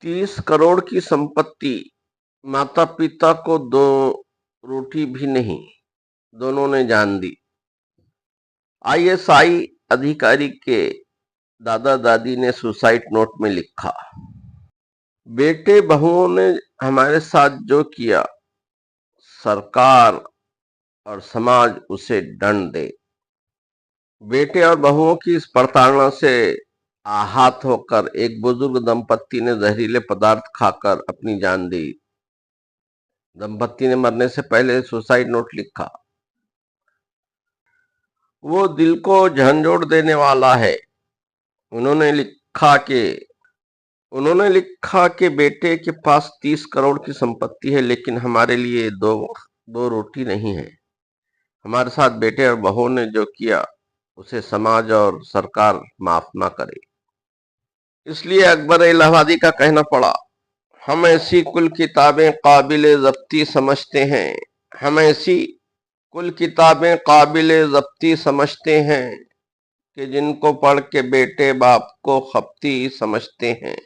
30 करोड़ की संपत्ति, माता पिता को 2 रोटी भी नहीं, दोनों ने जान दी। आईएसआई अधिकारी के दादा दादी ने सुसाइड नोट में लिखा, बेटे बहुओं ने हमारे साथ जो किया, सरकार और समाज उसे दंड दे। बेटे और बहुओं की इस प्रताड़ना से आहत होकर एक बुजुर्ग दंपत्ति ने जहरीले पदार्थ खाकर अपनी जान दी। दंपत्ति ने मरने से पहले सुसाइड नोट लिखा। वो दिल को झंझोड़ देने वाला है। उन्होंने लिखा कि बेटे के पास 30 करोड़ की संपत्ति है, लेकिन हमारे लिए दो रोटी नहीं है। हमारे साथ बेटे और बहू ने जो किया उसे समाज और सरकार माफ ना करे। इसलिए अकबर इलाहाबादी का कहना पड़ा, हम ऐसी कुल किताबें काबिले ज़ब्ती समझते हैं, हम ऐसी कुल किताबें काबिले ज़ब्ती समझते हैं कि जिनको पढ़ के बेटे बाप को खपती समझते हैं।